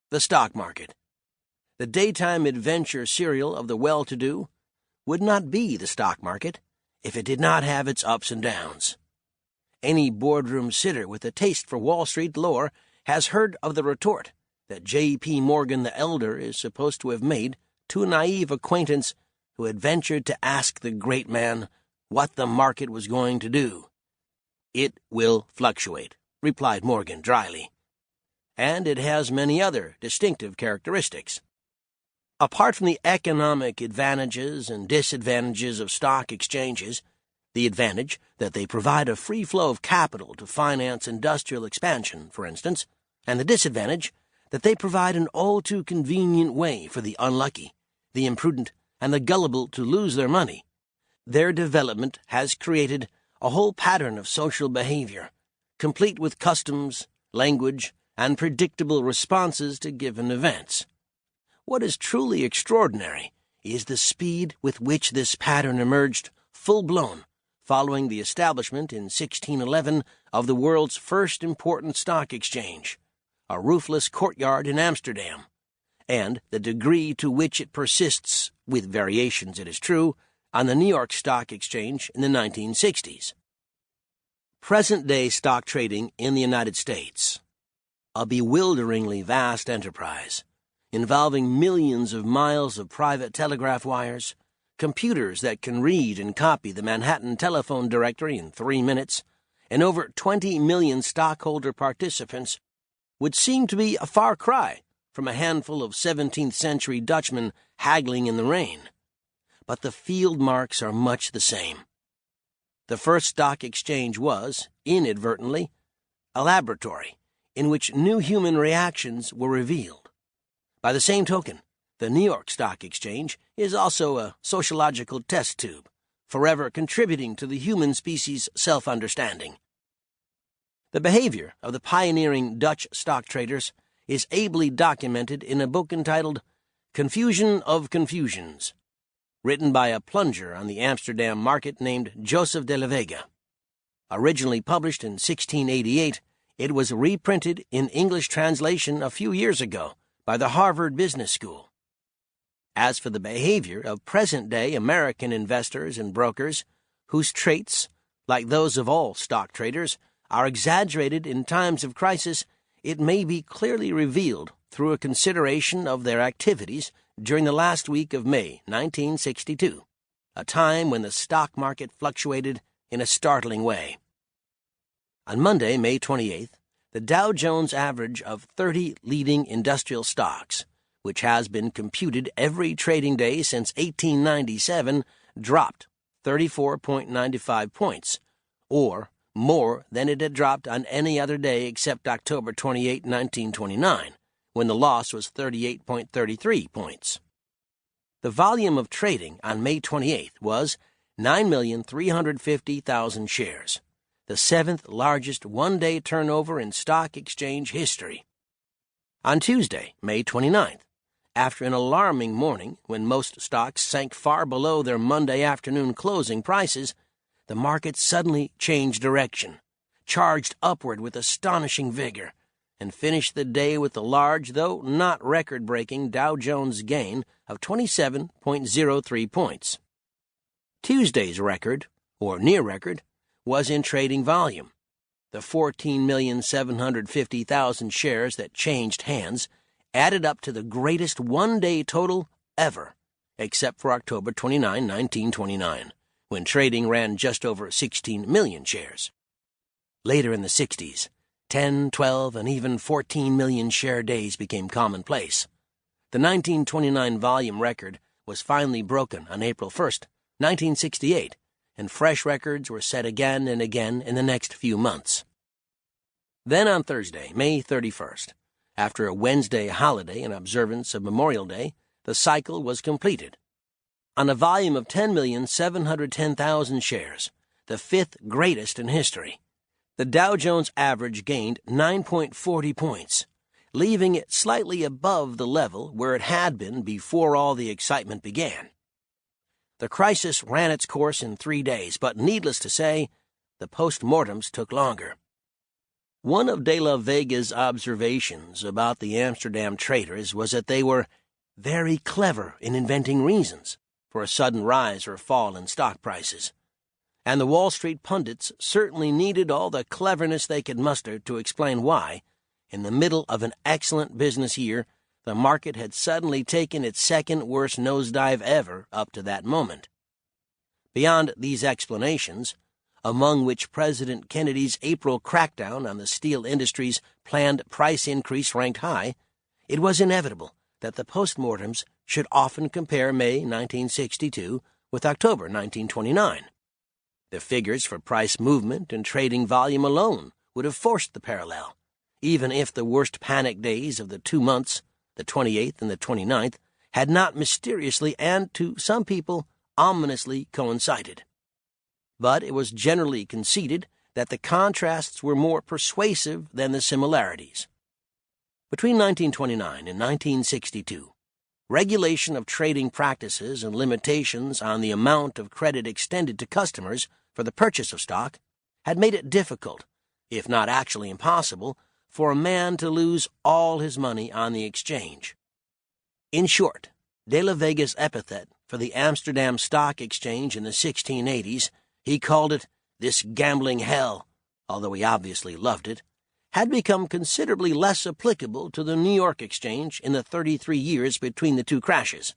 the stock market. The daytime adventure serial of the well-to-do would not be the stock market if it did not have its ups and downs. Any boardroom sitter with a taste for Wall Street lore has heard of the retort that J.P. Morgan the Elder is supposed to have made to a naive acquaintance who had ventured to ask the great man what the market was going to do. "It will fluctuate," replied Morgan dryly. And it has many other distinctive characteristics. Apart from the economic advantages and disadvantages of stock exchanges, the advantage that they provide a free flow of capital to finance industrial expansion, for instance, and the disadvantage that they provide an all-too-convenient way for the unlucky, the imprudent, and the gullible to lose their money, their development has created a whole pattern of social behavior, complete with customs, language, and predictable responses to given events. What is truly extraordinary is the speed with which this pattern emerged full-blown following the establishment in 1611 of the world's first important stock exchange, a roofless courtyard in Amsterdam, and the degree to which it persists, with variations it is true, on the New York Stock Exchange in the 1960s. Present-day stock trading in the United States, a bewilderingly vast enterprise, involving millions of miles of private telegraph wires, computers that can read and copy the Manhattan telephone directory in 3 minutes, and over 20 million stockholder participants, would seem to be a far cry from a handful of 17th-century Dutchmen haggling in the rain. But the field marks are much the same. The first stock exchange was, inadvertently, a laboratory in which new human reactions were revealed. By the same token, the New York Stock Exchange is also a sociological test tube, forever contributing to the human species' self-understanding. The behavior of the pioneering Dutch stock traders is ably documented in a book entitled Confusion of Confusions, written by a plunger on the Amsterdam market named Joseph de la Vega. Originally published in 1688, it was reprinted in English translation a few years ago by the Harvard Business School. As for the behavior of present-day American investors and brokers, whose traits, like those of all stock traders, are exaggerated in times of crisis, it may be clearly revealed through a consideration of their activities during the last week of May 1962, a time when the stock market fluctuated in a startling way. On Monday, May 28th, the Dow Jones average of 30 leading industrial stocks, which has been computed every trading day since 1897, dropped 34.95 points, or more than it had dropped on any other day except October 28, 1929, when the loss was 38.33 points. The volume of trading on May 28th was 9,350,000 shares, the 7th largest one-day turnover in stock exchange history. On Tuesday, May 29th, after an alarming morning when most stocks sank far below their Monday afternoon closing prices, the market suddenly changed direction, charged upward with astonishing vigor, and finished the day with a large, though not record-breaking, Dow Jones gain of 27.03 points. Tuesday's record, or near record, was in trading volume. The 14,750,000 shares that changed hands added up to the greatest one-day total ever, except for October 29, 1929, when trading ran just over 16 million shares. Later in the 60s, 10, 12, and even 14 million share days became commonplace. The 1929 volume record was finally broken on April 1st, 1968, and fresh records were set again and again in the next few months. Then on Thursday, May 31st, after a Wednesday holiday in observance of Memorial Day, the cycle was completed. On a volume of 10,710,000 shares, the fifth greatest in history, the Dow Jones average gained 9.40 points, leaving it slightly above the level where it had been before all the excitement began. The crisis ran its course in 3 days, but needless to say, the post-mortems took longer. One of de la Vega's observations about the Amsterdam traders was that they were very clever in inventing reasons for a sudden rise or fall in stock prices, and the Wall Street pundits certainly needed all the cleverness they could muster to explain why, in the middle of an excellent business year, the market had suddenly taken its second-worst nosedive ever up to that moment. Beyond these explanations, among which President Kennedy's April crackdown on the steel industry's planned price increase ranked high, it was inevitable that the postmortems should often compare May 1962 with October 1929. The figures for price movement and trading volume alone would have forced the parallel, even if the worst panic days of the 2 months, the 28th and the 29th, had not mysteriously and, to some people, ominously coincided. But it was generally conceded that the contrasts were more persuasive than the similarities. Between 1929 and 1962, regulation of trading practices and limitations on the amount of credit extended to customers for the purchase of stock had made it difficult, if not actually impossible, for a man to lose all his money on the exchange. In short, de la Vega's epithet for the Amsterdam Stock Exchange in the 1680s, he called it "this gambling hell," although he obviously loved it, had become considerably less applicable to the New York Exchange in the 33 years between the two crashes.